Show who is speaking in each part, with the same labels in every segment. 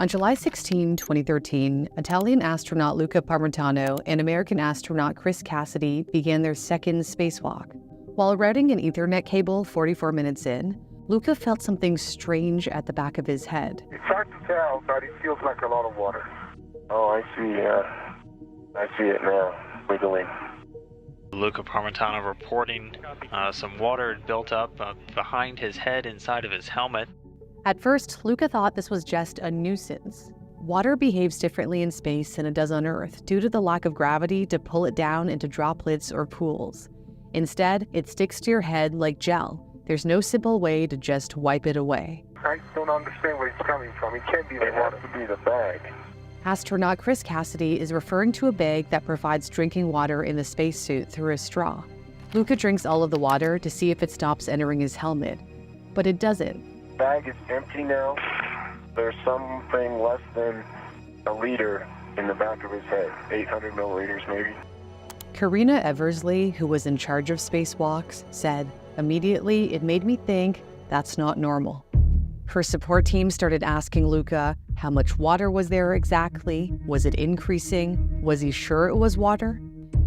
Speaker 1: On July 16, 2013, Italian astronaut Luca Parmitano and American astronaut Chris Cassidy began their second spacewalk. While routing an Ethernet cable 44 minutes in, Luca felt something strange at the back of his head.
Speaker 2: It's hard to tell, but it feels like a lot of water. Oh, I see. I see it now, wiggling.
Speaker 3: Luca Parmitano reporting some water had built up behind his head inside of his helmet.
Speaker 1: At first, Luca thought this was just a nuisance. Water behaves differently in space than it does on Earth due to the lack of gravity to pull it down into droplets or pools. Instead, it sticks to your head like gel. There's no simple way to just wipe it away.
Speaker 2: I don't understand where it's coming from. It can't be the water. It has to be the bag.
Speaker 1: Astronaut Chris Cassidy is referring to a bag that provides drinking water in the spacesuit through a straw. Luca drinks all of the water to see if it stops entering his helmet, but it doesn't.
Speaker 2: The bag is empty now. There's something less than a liter in the back of his head, 800 milliliters maybe.
Speaker 1: Karina Eversley, who was in charge of spacewalks, said, "Immediately, it made me think that's not normal." Her support team started asking Luca, how much water was there exactly? Was it increasing? Was he sure it was water?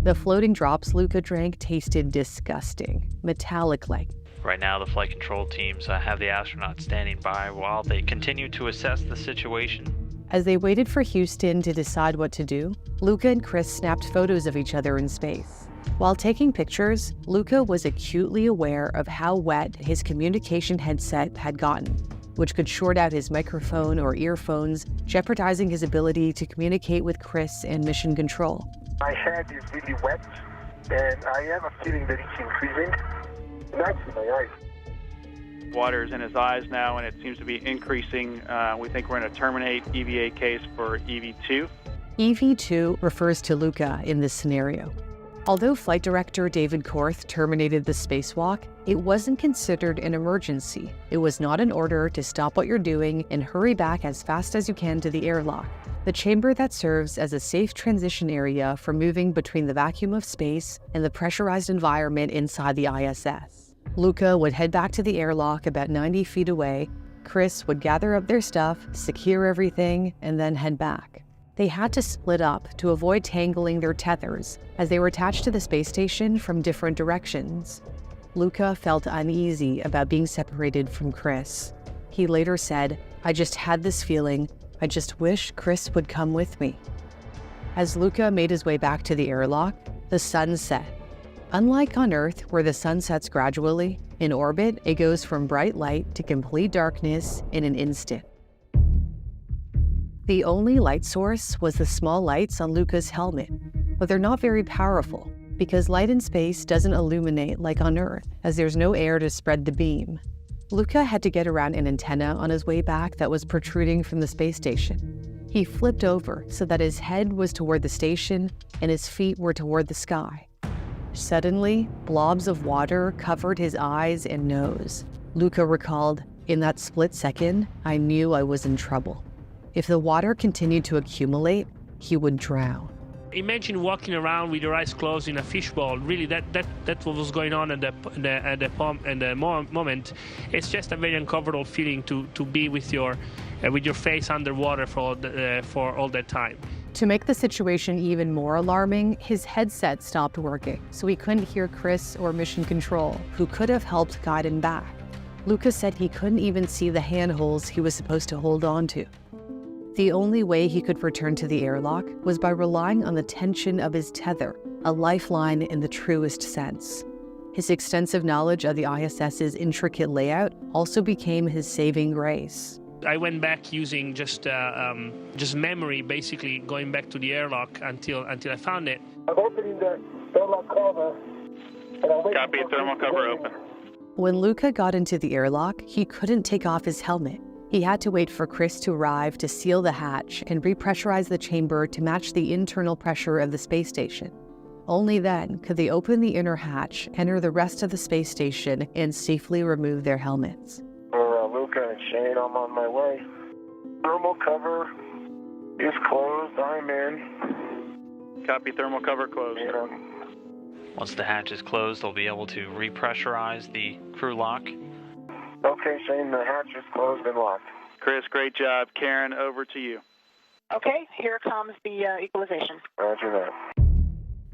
Speaker 1: The floating drops Luca drank tasted disgusting, metallic-like.
Speaker 3: Right now, the flight control teams have the astronauts standing by while they continue to assess the situation.
Speaker 1: As they waited for Houston to decide what to do, Luca and Chris snapped photos of each other in space. While taking pictures, Luca was acutely aware of how wet his communication headset had gotten, which could short out his microphone or earphones, jeopardizing his ability to communicate with Chris and mission control.
Speaker 2: My head is really wet, and I have a feeling that it's increasing. And that's in my eyes.
Speaker 4: Water is in his eyes now, and it seems to be increasing. We think we're going to terminate EVA case for EV2.
Speaker 1: EV2 refers to Luca in this scenario. Although Flight Director David Korth terminated the spacewalk, it wasn't considered an emergency. It was not an order to stop what you're doing and hurry back as fast as you can to the airlock, the chamber that serves as a safe transition area for moving between the vacuum of space and the pressurized environment inside the ISS. Luca would head back to the airlock about 90 feet away. Chris would gather up their stuff, secure everything, and then head back. They had to split up to avoid tangling their tethers as they were attached to the space station from different directions. Luca felt uneasy about being separated from Chris. He later said, "I just had this feeling. I just wish Chris would come with me." As Luca made his way back to the airlock, the sun set. Unlike on Earth, where the sun sets gradually, in orbit, it goes from bright light to complete darkness in an instant. The only light source was the small lights on Luca's helmet, but they're not very powerful because light in space doesn't illuminate like on Earth, as there's no air to spread the beam. Luca had to get around an antenna on his way back that was protruding from the space station. He flipped over so that his head was toward the station and his feet were toward the sky. Suddenly, blobs of water covered his eyes and nose. Luca recalled, "In that split second, I knew I was in trouble. If the water continued to accumulate, he would drown."
Speaker 5: Imagine walking around with your eyes closed in a fishbowl. Really, that's what was going on at the moment. It's just a very uncomfortable feeling to be with your face underwater for all that time.
Speaker 1: To make the situation even more alarming, his headset stopped working, so he couldn't hear Chris or Mission Control, who could have helped guide him back. Luca said he couldn't even see the handholds he was supposed to hold on to. The only way he could return to the airlock was by relying on the tension of his tether, a lifeline in the truest sense. His extensive knowledge of the ISS's intricate layout also became his saving grace.
Speaker 5: I went back using just memory, basically going back to the airlock until I found it.
Speaker 2: I'm opening the airlock cover.
Speaker 4: Copy, thermal cover open.
Speaker 1: When Luca got into the airlock, he couldn't take off his helmet. He had to wait for Chris to arrive to seal the hatch and repressurize the chamber to match the internal pressure of the space station. Only then could they open the inner hatch, enter the rest of the space station, and safely remove their helmets.
Speaker 2: For Luca and Shane, I'm on my way. Thermal cover is closed. I'm in.
Speaker 4: Copy, thermal cover closed.
Speaker 3: Once the hatch is closed, they'll be able to repressurize the crew lock.
Speaker 2: Okay, Shane, the hatch is closed and locked.
Speaker 4: Chris, great job. Karen, over to you.
Speaker 6: Okay, here comes the equalization.
Speaker 2: Roger that.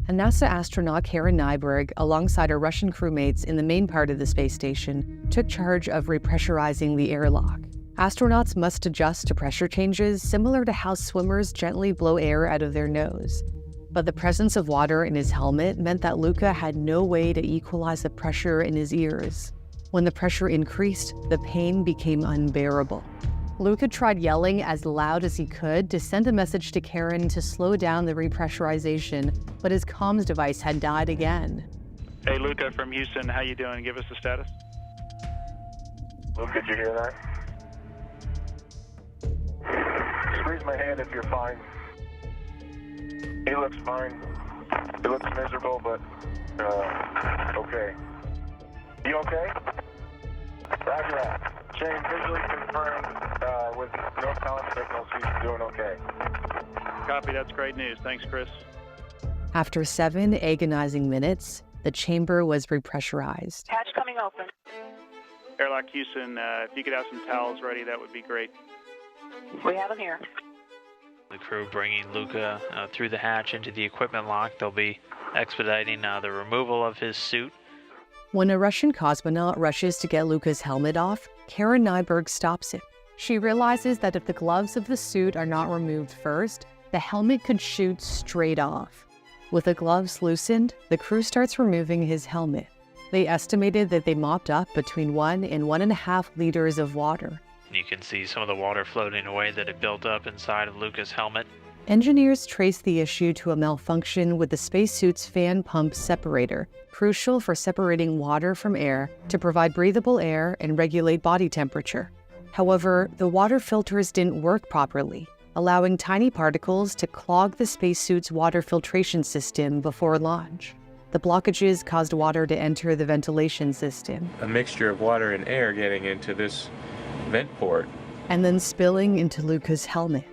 Speaker 1: A NASA astronaut, Karen Nyberg, alongside her Russian crewmates in the main part of the space station, took charge of repressurizing the airlock. Astronauts must adjust to pressure changes similar to how swimmers gently blow air out of their nose. But the presence of water in his helmet meant that Luca had no way to equalize the pressure in his ears. When the pressure increased, the pain became unbearable. Luca tried yelling as loud as he could to send a message to Karen to slow down the repressurization, but his comms device had died again.
Speaker 4: Hey, Luca from Houston, how you doing? Give us the status.
Speaker 2: Luke, did you hear that? Squeeze my hand if you're fine. He looks fine. He looks miserable, but, okay. You okay? Roger that. Shane, visually confirmed, with no sound signals, he's doing okay.
Speaker 4: Copy, that's great news. Thanks, Chris.
Speaker 1: After 7 agonizing minutes, the chamber was repressurized.
Speaker 6: Hatch coming open.
Speaker 4: Airlock Houston, if you could have some towels ready, that would be great.
Speaker 6: We have them here.
Speaker 3: The crew bringing Luca through the hatch into the equipment lock. They'll be expediting the removal of his suit.
Speaker 1: When a Russian cosmonaut rushes to get Luca's helmet off, Karen Nyberg stops him. She realizes that if the gloves of the suit are not removed first, the helmet could shoot straight off. With the gloves loosened, the crew starts removing his helmet. They estimated that they mopped up between 1 and 1.5 liters of water.
Speaker 3: You can see some of the water floating away that had built up inside of Luca's helmet.
Speaker 1: Engineers traced the issue to a malfunction with the spacesuit's fan pump separator, crucial for separating water from air to provide breathable air and regulate body temperature. However, the water filters didn't work properly, allowing tiny particles to clog the spacesuit's water filtration system before launch. The blockages caused water to enter the ventilation system.
Speaker 7: A mixture of water and air getting into this vent port.
Speaker 1: And then spilling into Luca's helmet.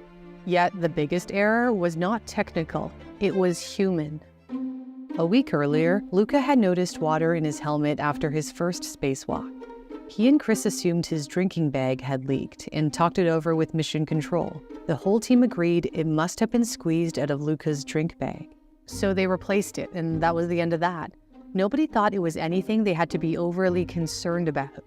Speaker 1: Yet the biggest error was not technical, it was human. A week earlier, Luca had noticed water in his helmet after his first spacewalk. He and Chris assumed his drinking bag had leaked and talked it over with Mission Control. The whole team agreed it must have been squeezed out of Luca's drink bag. So they replaced it, and that was the end of that. Nobody thought it was anything they had to be overly concerned about.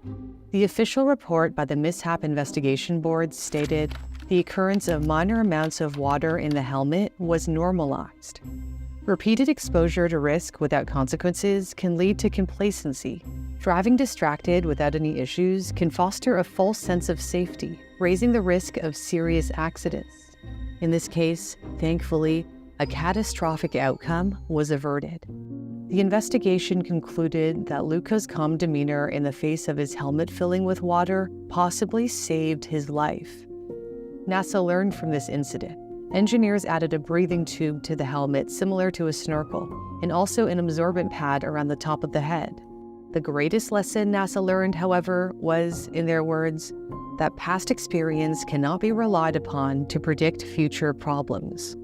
Speaker 1: The official report by the Mishap Investigation Board stated, the occurrence of minor amounts of water in the helmet was normalized. Repeated exposure to risk without consequences can lead to complacency. Driving distracted without any issues can foster a false sense of safety, raising the risk of serious accidents. In this case, thankfully, a catastrophic outcome was averted. The investigation concluded that Luca's calm demeanor in the face of his helmet filling with water possibly saved his life. NASA learned from this incident. Engineers added a breathing tube to the helmet similar to a snorkel, and also an absorbent pad around the top of the head. The greatest lesson NASA learned, however, was, in their words, that past experience cannot be relied upon to predict future problems.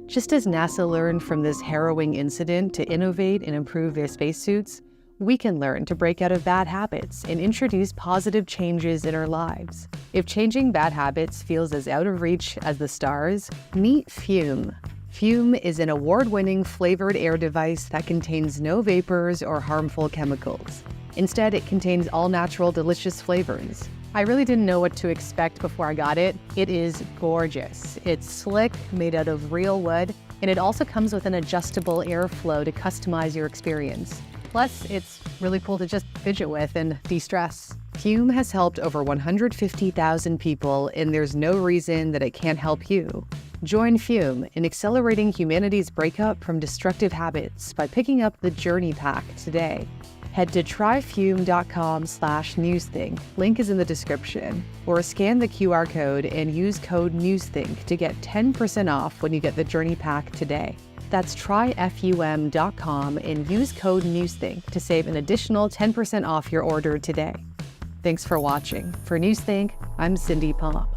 Speaker 1: Just as NASA learned from this harrowing incident to innovate and improve their spacesuits, we can learn to break out of bad habits and introduce positive changes in our lives. If changing bad habits feels as out of reach as the stars, meet Fume. Fume is an award-winning flavored air device that contains no vapors or harmful chemicals. Instead, it contains all-natural, delicious flavors. I really didn't know what to expect before I got it. It is gorgeous. It's slick, made out of real wood, and it also comes with an adjustable airflow to customize your experience. Plus, it's really cool to just fidget with and de-stress. Fume has helped over 150,000 people, and there's no reason that it can't help you. Join Fume in accelerating humanity's breakup from destructive habits by picking up the Journey Pack today. Head to tryfume.com/newsthink, link is in the description, or scan the QR code and use code NEWSTHINK to get 10% off when you get the Journey Pack today. That's tryfum.com and use code NEWSTHINK to save an additional 10% off your order today. Thanks for watching. For NewsThink, I'm Cindy Pop.